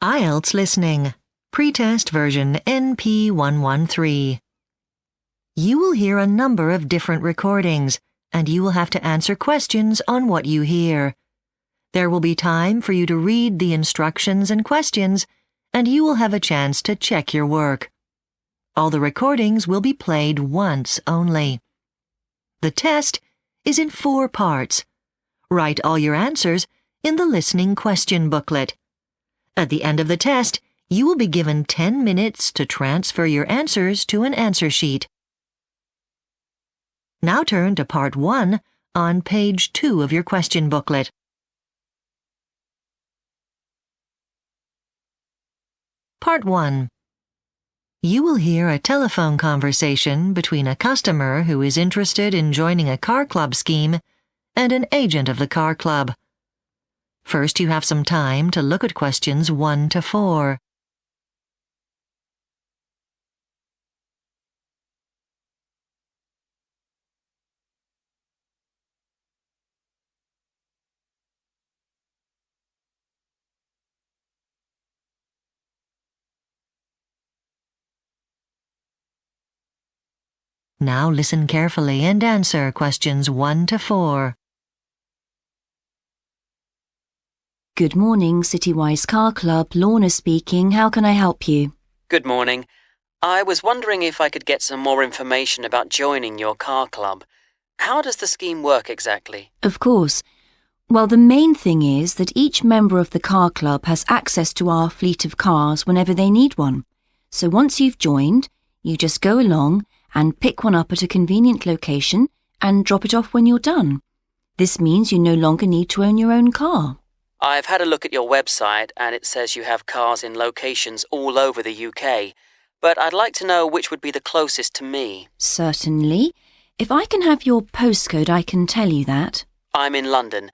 IELTS Listening, Pretest version NP113. You will hear a number of different recordings, and you will have to answer questions on what you hear. There will be time for you to read the instructions and questions, and you will have a chance to check your work. All the recordings will be played once only. The test is in 4 parts. Write all your answers in the listening question booklet. At the end of the test, you will be given 10 minutes to transfer your answers to an answer sheet. Now turn to Part 1 on page 2 of your question booklet. Part 1. You will hear a telephone conversation between a customer who is interested in joining a car club scheme and an agent of the car club. First, you have some time to look at questions 1 to 4. Now listen carefully and answer questions 1 to 4. Good morning, Citywise Car Club. Lorna speaking. How can I help you? Good morning. I was wondering if I could get some more information about joining your car club. How does the scheme work exactly? Of course. Well, the main thing is that each member of the car club has access to our fleet of cars whenever they need one. So once you've joined, you just go along and pick one up at a convenient location and drop it off when you're done. This means you no longer need to own your own car. I've had a look at your website and it says you have cars in locations all over the UK, but I'd like to know which would be the closest to me. Certainly. If I can have your postcode, I can tell you that. I'm in London,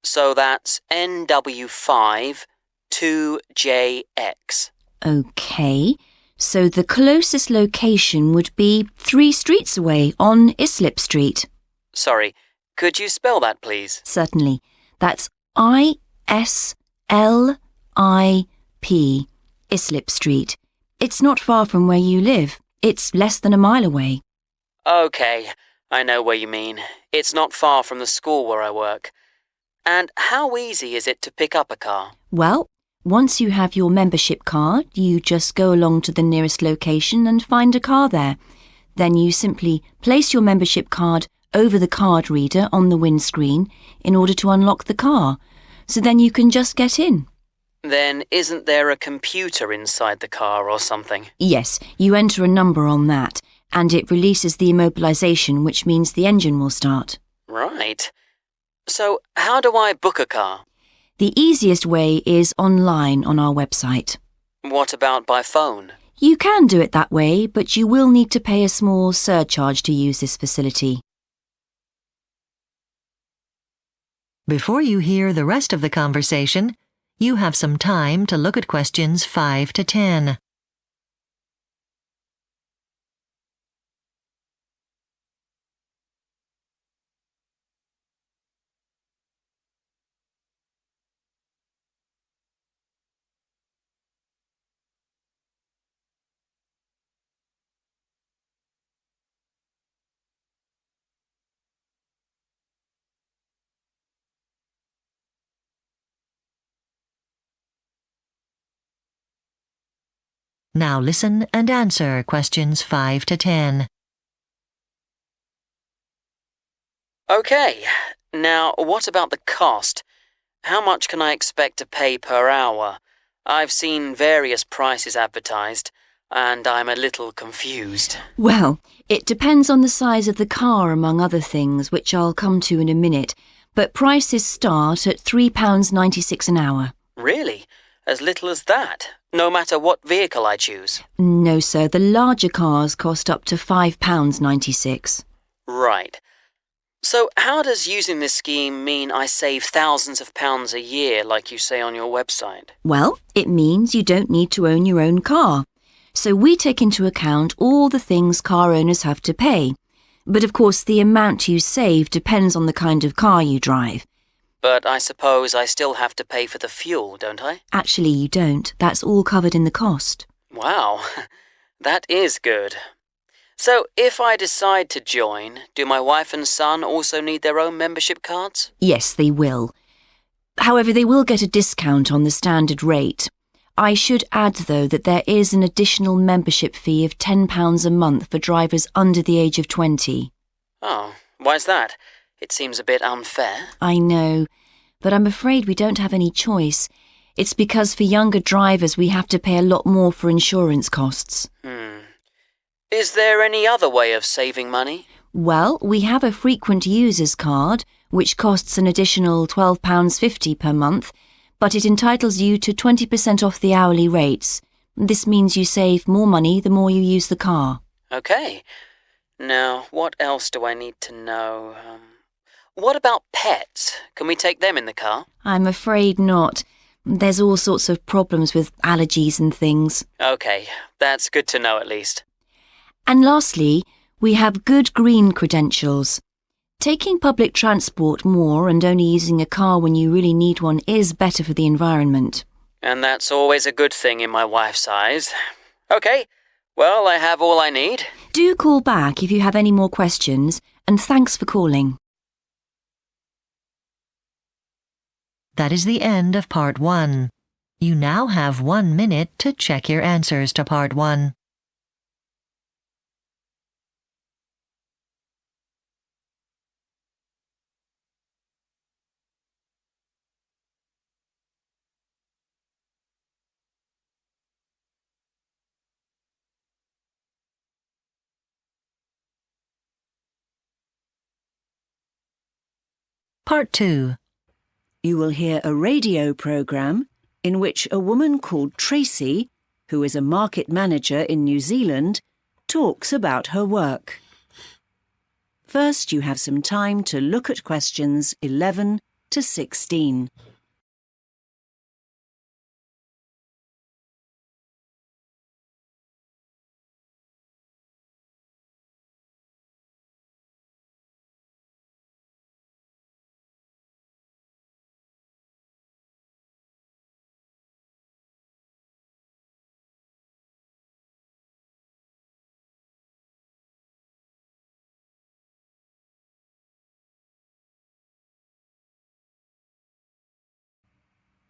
so that's NW5 2JX. OK. So the closest location would be 3 streets away on Islip Street. Sorry, could you spell that, please? Certainly. That's I-S-L-I-P, Islip Street. It's not far from where you live. It's less than a mile away. OK, I know where you mean. It's not far from the school where I work. And how easy is it to pick up a car? Well, once you have your membership card, you just go along to the nearest location and find a car there. Then you simply place your membership card over the card reader on the windscreen in order to unlock the car. So then you can just get in. Then isn't there a computer inside the car or something? Yes, you enter a number on that, and it releases the immobilization, which means the engine will start. Right. So how do I book a car? The easiest way is online on our website. What about by phone? You can do it that way, but you will need to pay a small surcharge to use this facility. Before you hear the rest of the conversation, you have some time to look at questions 5 to 10. Now listen and answer questions 5 to 10. OK. Now, what about the cost? How much can I expect to pay per hour? I've seen various prices advertised, and I'm a little confused. Well, it depends on the size of the car, among other things, which I'll come to in a minute, but prices start at £3.96 an hour. Really? As little as that? No matter what vehicle I choose? No, sir. The larger cars cost up to £5.96. Right. So how does using this scheme mean I save thousands of pounds a year, like you say on your website? Well, it means you don't need to own your own car. So we take into account all the things car owners have to pay. But of course, the amount you save depends on the kind of car you drive. But I suppose I still have to pay for the fuel, don't I? Actually, you don't. That's all covered in the cost. Wow, that is good. So, if I decide to join, do my wife and son also need their own membership cards? Yes, they will. However, they will get a discount on the standard rate. I should add, though, that there is an additional membership fee of £10 a month for drivers under the age of 20. Oh, why's that? It seems a bit unfair. I know, but I'm afraid we don't have any choice. It's because for younger drivers we have to pay a lot more for insurance costs. Is there any other way of saving money? Well, we have a frequent users card, which costs an additional £12.50 per month, but it entitles you to 20% off the hourly rates. This means you save more money the more you use the car. Okay. Now, what else do I need to know? What about pets? Can we take them in the car? I'm afraid not. There's all sorts of problems with allergies and things. Okay, that's good to know at least. And lastly, we have good green credentials. Taking public transport more and only using a car when you really need one is better for the environment. And that's always a good thing in my wife's eyes. Okay, well, I have all I need. Do call back if you have any more questions, and thanks for calling. That is the end of Part 1. You now have 1 minute to check your answers to Part 1. Part 2. You will hear a radio programme in which a woman called Tracy, who is a market manager in New Zealand, talks about her work. First, you have some time to look at questions 11 to 16.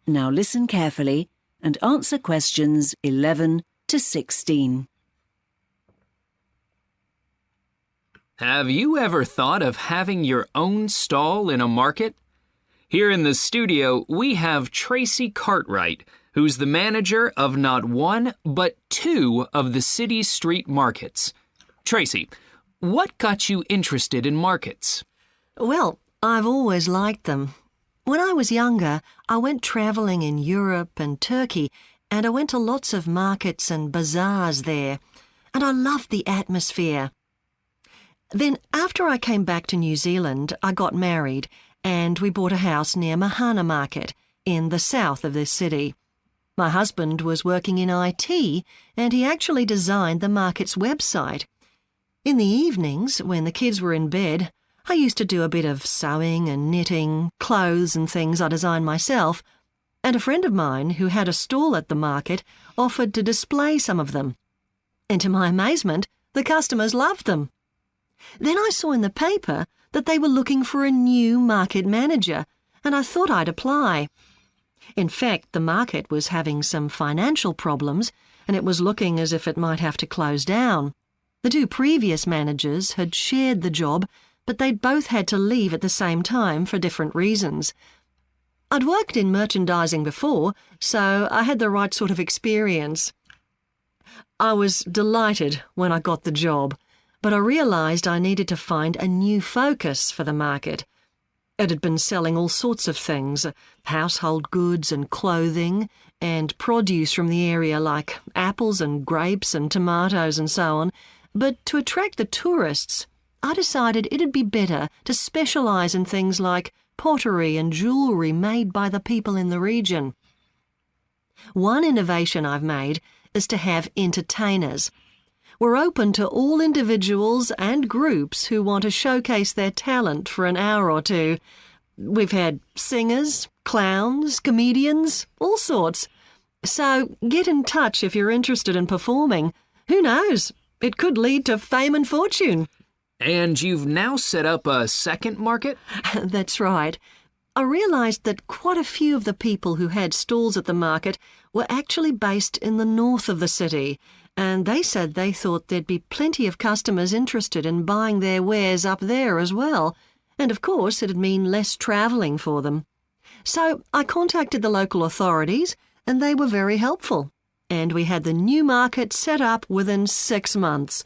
Now listen carefully and answer questions 11 to 16. Have you ever thought of having your own stall in a market? Here in the studio, we have Tracy Cartwright, who's the manager of not one, but 2 of the city's street markets. Tracy, what got you interested in markets? Well, I've always liked them. When I was younger, I went travelling in Europe and Turkey, and I went to lots of markets and bazaars there, and I loved the atmosphere. Then, after I came back to New Zealand, I got married, and we bought a house near Mahana Market, in the south of this city. My husband was working in IT, and he actually designed the market's website. In the evenings, when the kids were in bed, I used to do a bit of sewing and knitting, clothes and things I designed myself, and a friend of mine who had a stall at the market offered to display some of them. And to my amazement, the customers loved them. Then I saw in the paper that they were looking for a new market manager, and I thought I'd apply. In fact, the market was having some financial problems, and it was looking as if it might have to close down. The 2 previous managers had shared the job, but they'd both had to leave at the same time for different reasons. I'd worked in merchandising before, so I had the right sort of experience. I was delighted when I got the job, but I realised I needed to find a new focus for the market. It had been selling all sorts of things, household goods and clothing, and produce from the area like apples and grapes and tomatoes and so on, but to attract the tourists, I decided it'd be better to specialise in things like pottery and jewellery made by the people in the region. One innovation I've made is to have entertainers. We're open to all individuals and groups who want to showcase their talent for an hour or 2. We've had singers, clowns, comedians, all sorts. So get in touch if you're interested in performing. Who knows? It could lead to fame and fortune. And you've now set up a second market? That's right. I realised that quite a few of the people who had stalls at the market were actually based in the north of the city, and they said they thought there'd be plenty of customers interested in buying their wares up there as well, and of course it'd mean less travelling for them. So I contacted the local authorities, and they were very helpful, and we had the new market set up within 6 months.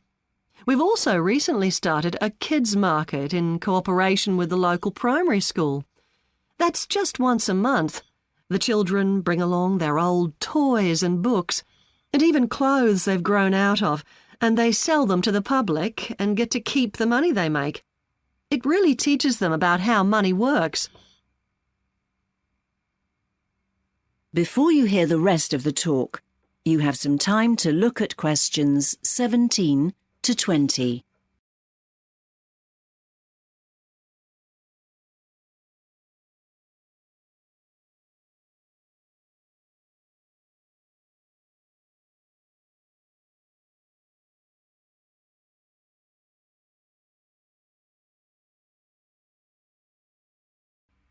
We've also recently started a kids' market in cooperation with the local primary school. That's just once a month. The children bring along their old toys and books, and even clothes they've grown out of, and they sell them to the public and get to keep the money they make. It really teaches them about how money works. Before you hear the rest of the talk, you have some time to look at questions 17 to 20.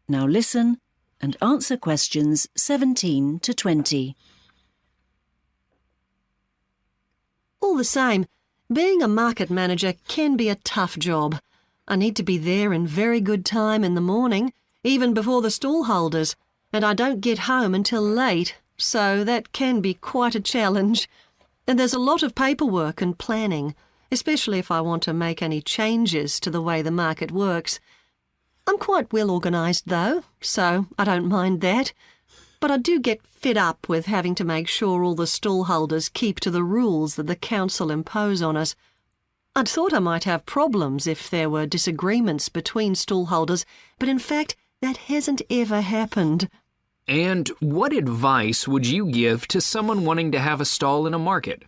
Now listen and answer questions 17 to 20. All the same, being a market manager can be a tough job. I need to be there in very good time in the morning, even before the stall holders, and I don't get home until late, so that can be quite a challenge. And there's a lot of paperwork and planning, especially if I want to make any changes to the way the market works. I'm quite well organised though, so I don't mind that. But I do get fed up with having to make sure all the stall holders keep to the rules that the council impose on us. I'd thought I might have problems if there were disagreements between stall holders, but in fact that hasn't ever happened. And what advice would you give to someone wanting to have a stall in a market?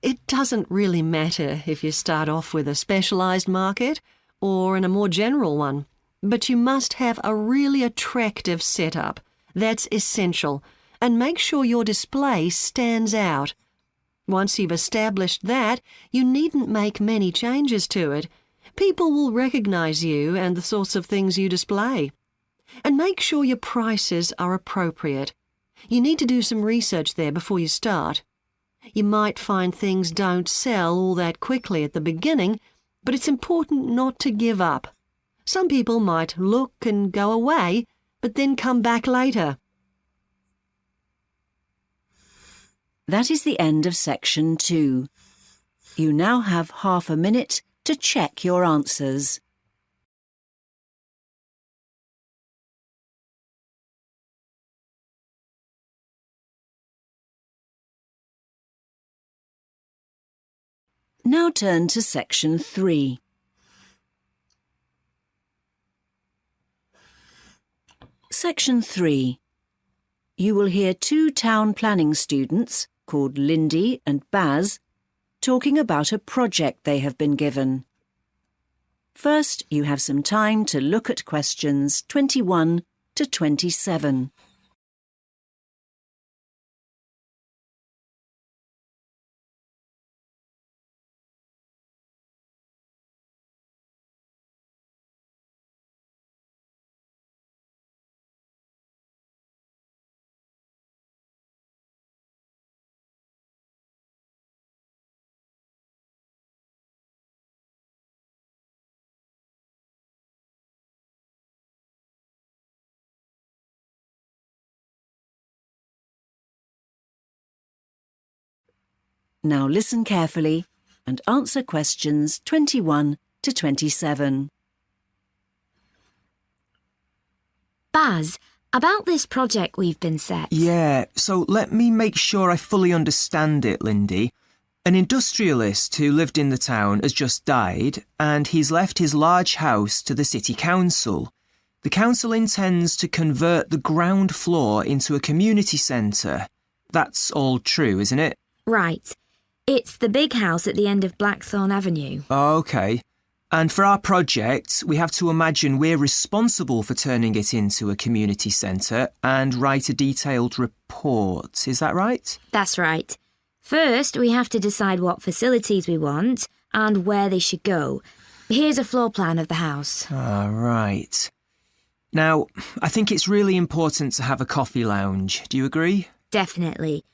It doesn't really matter if you start off with a specialised market or in a more general one, but you must have a really attractive setup. That's essential, and make sure your display stands out. Once you've established that, you needn't make many changes to it. People will recognise you and the sorts of things you display. And make sure your prices are appropriate. You need to do some research there before you start. You might find things don't sell all that quickly at the beginning, but it's important not to give up. Some people might look and go away, but then come back later. That is the end of section 2. You now have half a minute to check your answers. Now turn to section 3. Section 3. You will hear 2 town planning students, called Lindy and Baz, talking about a project they have been given. First, you have some time to look at questions 21 to 27. Now listen carefully and answer questions 21 to 27. Baz, about this project we've been set. Yeah, so let me make sure I fully understand it, Lindy. An industrialist who lived in the town has just died, and he's left his large house to the city council. The council intends to convert the ground floor into a community centre. That's all true, isn't it? Right. It's the big house at the end of Blackthorn Avenue. OK. And for our project, we have to imagine we're responsible for turning it into a community centre and write a detailed report. Is that right? That's right. First, we have to decide what facilities we want and where they should go. Here's a floor plan of the house. Ah, right. Now, I think it's really important to have a coffee lounge. Do you agree? Definitely.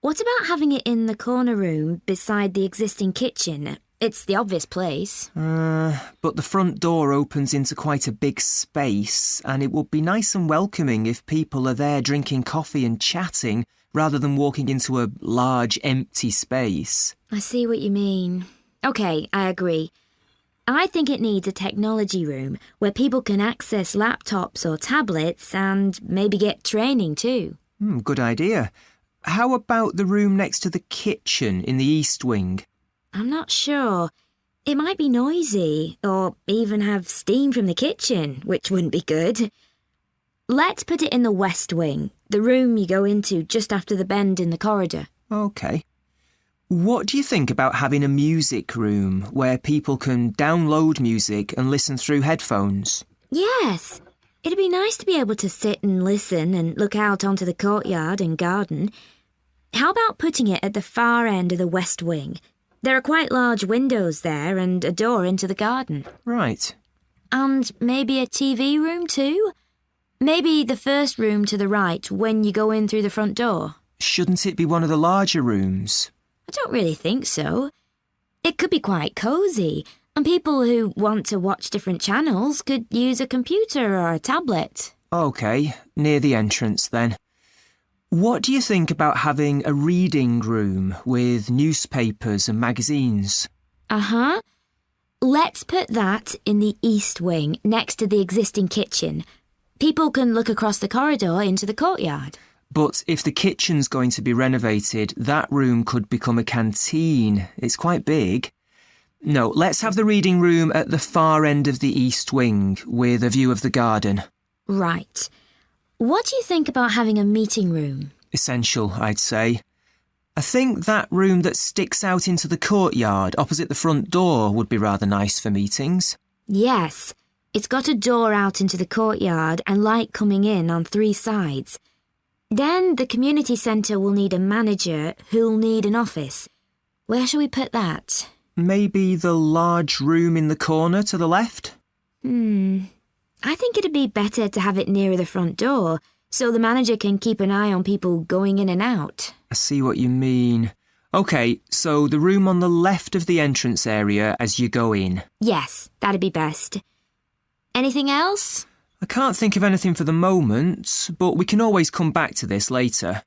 What about having it in the corner room beside the existing kitchen? It's the obvious place. But the front door opens into quite a big space, and it would be nice and welcoming if people are there drinking coffee and chatting rather than walking into a large empty space. I see what you mean. OK, I agree. I think it needs a technology room where people can access laptops or tablets and maybe get training too. Good idea. How about the room next to the kitchen in the east wing? I'm not sure. It might be noisy or even have steam from the kitchen, which wouldn't be good. Let's put it in the west wing, the room you go into just after the bend in the corridor. OK. What do you think about having a music room where people can download music and listen through headphones? Yes. It'd be nice to be able to sit and listen and look out onto the courtyard and garden. How about putting it at the far end of the west wing? There are quite large windows there and a door into the garden. Right. And maybe a TV room too? Maybe the first room to the right when you go in through the front door. Shouldn't it be one of the larger rooms? I don't really think so. It could be quite cosy, and people who want to watch different channels could use a computer or a tablet. OK, near the entrance then. What do you think about having a reading room with newspapers and magazines? Uh-huh. Let's put that in the east wing next to the existing kitchen. People can look across the corridor into the courtyard. But if the kitchen's going to be renovated, that room could become a canteen. It's quite big. No, let's have the reading room at the far end of the east wing with a view of the garden. Right. What do you think about having a meeting room? Essential, I'd say. I think that room that sticks out into the courtyard opposite the front door would be rather nice for meetings. Yes. It's got a door out into the courtyard and light coming in on 3 sides. Then the community centre will need a manager who'll need an office. Where shall we put that? Maybe the large room in the corner to the left? I think it'd be better to have it nearer the front door, so the manager can keep an eye on people going in and out. I see what you mean. OK, so the room on the left of the entrance area as you go in. Yes, that'd be best. Anything else? I can't think of anything for the moment, but we can always come back to this later.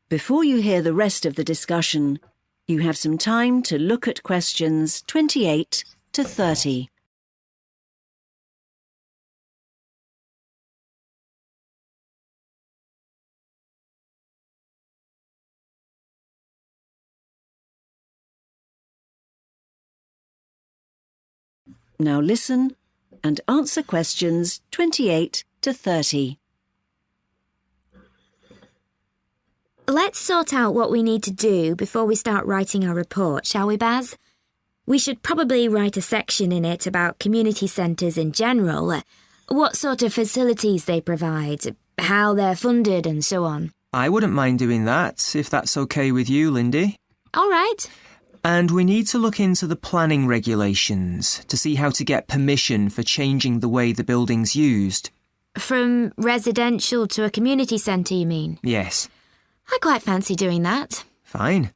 Before you hear the rest of the discussion, you have some time to look at questions 28 to 30. Now listen and answer questions 28 to 30. Let's sort out what we need to do before we start writing our report, shall we, Baz? We should probably write a section in it about community centres in general, what sort of facilities they provide, how they're funded and so on. I wouldn't mind doing that, if that's OK with you, Lindy. All right. And we need to look into the planning regulations to see how to get permission for changing the way the building's used. From residential to a community centre, you mean? Yes. I quite fancy doing that. Fine.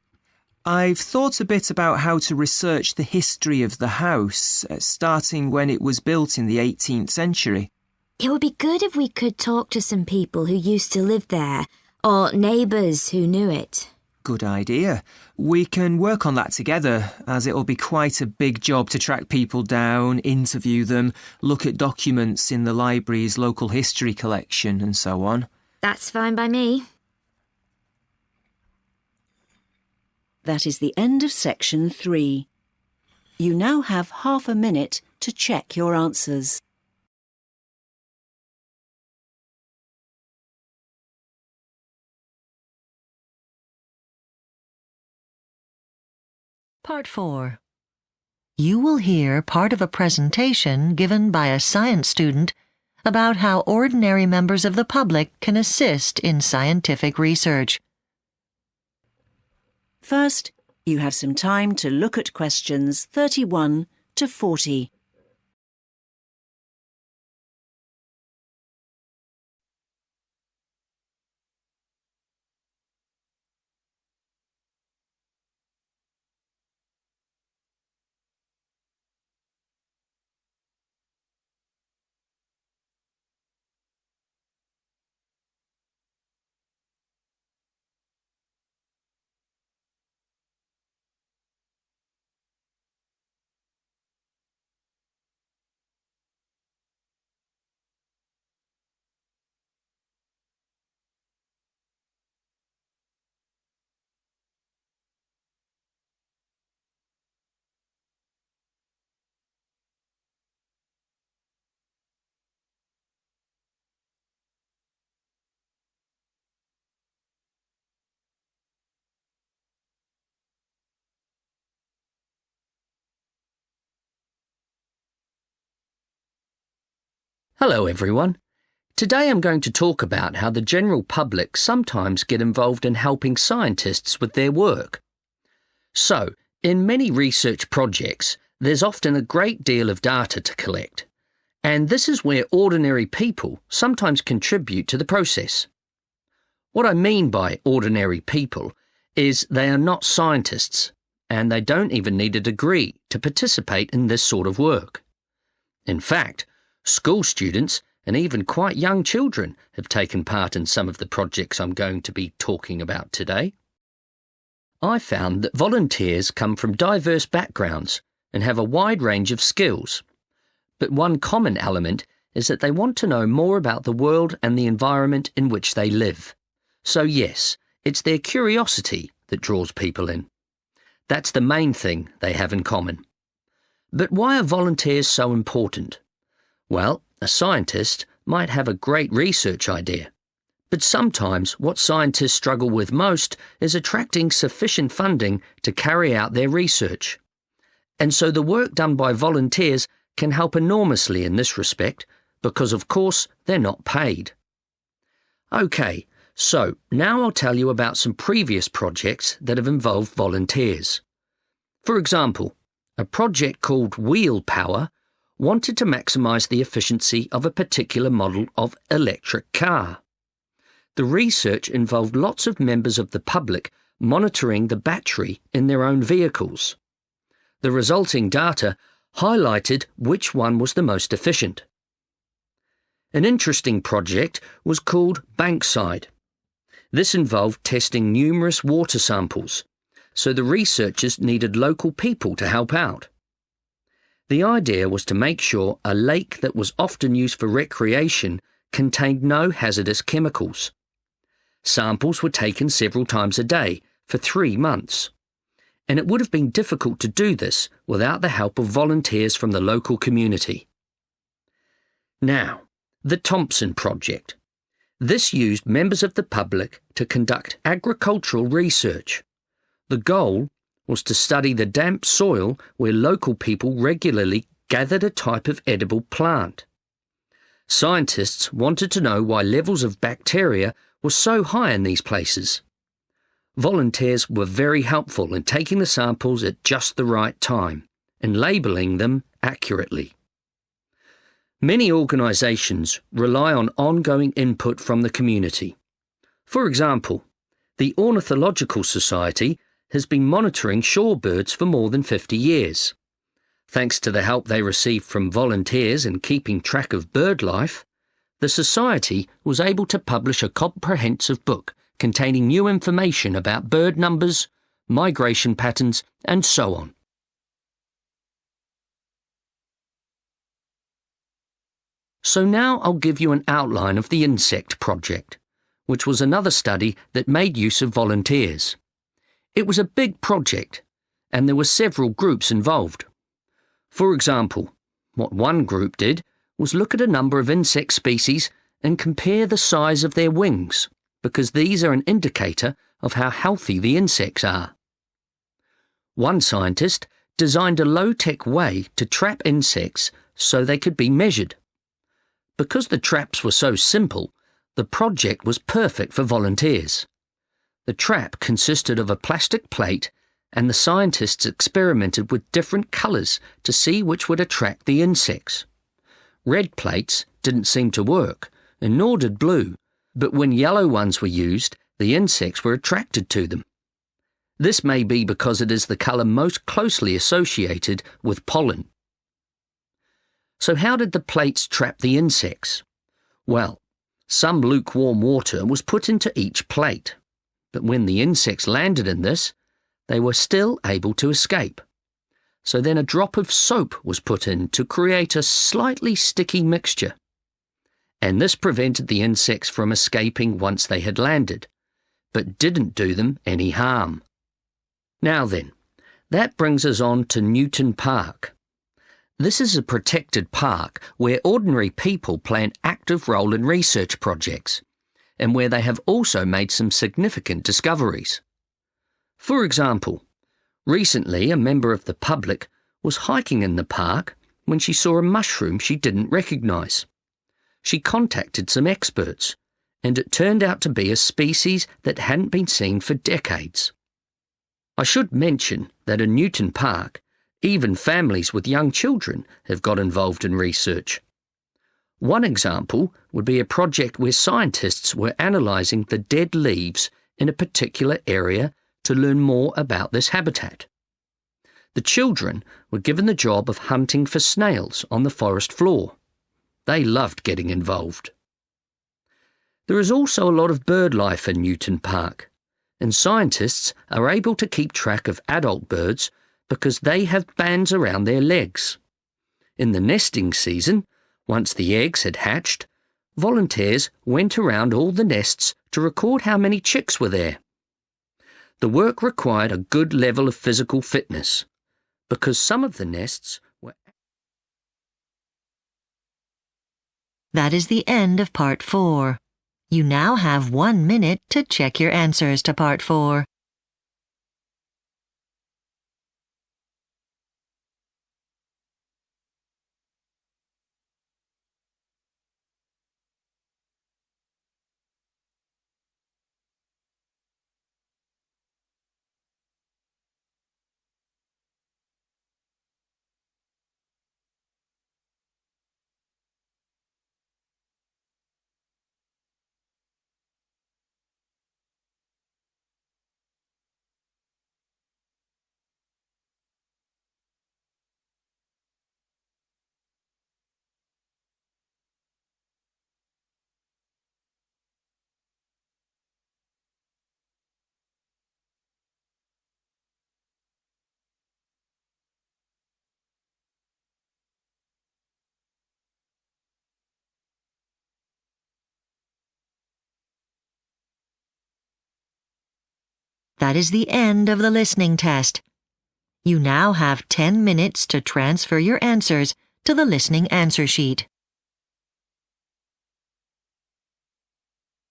I've thought a bit about how to research the history of the house, starting when it was built in the 18th century. It would be good if we could talk to some people who used to live there, or neighbours who knew it. Good idea. We can work on that together, as it'll be quite a big job to track people down, interview them, look at documents in the library's local history collection and so on. That's fine by me. That is the end of section 3. You now have half a minute to check your answers. Part 4. You will hear part of a presentation given by a science student about how ordinary members of the public can assist in scientific research. First, you have some time to look at questions 31 to 40. Hello everyone. Today I'm going to talk about how the general public sometimes get involved in helping scientists with their work. So, in many research projects, there's often a great deal of data to collect, and this is where ordinary people sometimes contribute to the process. What I mean by ordinary people is they are not scientists, and they don't even need a degree to participate in this sort of work. In fact, school students and even quite young children have taken part in some of the projects I'm going to be talking about today. I found that volunteers come from diverse backgrounds and have a wide range of skills. But one common element is that they want to know more about the world and the environment in which they live. So yes, it's their curiosity that draws people in. That's the main thing they have in common. But why are volunteers so important? Well, a scientist might have a great research idea, but sometimes what scientists struggle with most is attracting sufficient funding to carry out their research. And so the work done by volunteers can help enormously in this respect, because of course they're not paid. Okay, so now I'll tell you about some previous projects that have involved volunteers. For example, a project called Wheel Power wanted to maximise the efficiency of a particular model of electric car. The research involved lots of members of the public monitoring the battery in their own vehicles. The resulting data highlighted which one was the most efficient. An interesting project was called Bankside. This involved testing numerous water samples, so the researchers needed local people to help out. The idea was to make sure a lake that was often used for recreation contained no hazardous chemicals. Samples were taken several times a day for 3 months, and it would have been difficult to do this without the help of volunteers from the local community. Now, the Thompson Project. This used members of the public to conduct agricultural research. The goal was to study the damp soil where local people regularly gathered a type of edible plant. Scientists wanted to know why levels of bacteria were so high in these places. Volunteers were very helpful in taking the samples at just the right time and labelling them accurately. Many organisations rely on ongoing input from the community. For example, the Ornithological Society has been monitoring shorebirds for more than 50 years. Thanks to the help they received from volunteers in keeping track of bird life, the Society was able to publish a comprehensive book containing new information about bird numbers, migration patterns, and so on. So now I'll give you an outline of the Insect Project, which was another study that made use of volunteers. It was a big project, and there were several groups involved. For example, what one group did was look at a number of insect species and compare the size of their wings, because these are an indicator of how healthy the insects are. One scientist designed a low-tech way to trap insects so they could be measured. Because the traps were so simple, the project was perfect for volunteers. The trap consisted of a plastic plate, and the scientists experimented with different colours to see which would attract the insects. Red plates didn't seem to work, and nor did blue, but when yellow ones were used, the insects were attracted to them. This may be because it is the colour most closely associated with pollen. So how did the plates trap the insects? Well, some lukewarm water was put into each plate, but when the insects landed in this, they were still able to escape. So then a drop of soap was put in to create a slightly sticky mixture. And this prevented the insects from escaping once they had landed, but didn't do them any harm. Now then, that brings us on to Newton Park. This is a protected park where ordinary people play an active role in research projects, and where they have also made some significant discoveries. For example, recently a member of the public was hiking in the park when she saw a mushroom she didn't recognise. She contacted some experts, and it turned out to be a species that hadn't been seen for decades. I should mention that in Newton Park, even families with young children have got involved in research. One example would be a project where scientists were analysing the dead leaves in a particular area to learn more about this habitat. The children were given the job of hunting for snails on the forest floor. They loved getting involved. There is also a lot of bird life in Newton Park, and scientists are able to keep track of adult birds because they have bands around their legs. In the nesting season, once the eggs had hatched, volunteers went around all the nests to record how many chicks were there. The work required a good level of physical fitness, because some of the nests were... That is the end of Part 4. You now have 1 minute to check your answers to Part 4. That is the end of the listening test. You now have 10 minutes to transfer your answers to the listening answer sheet.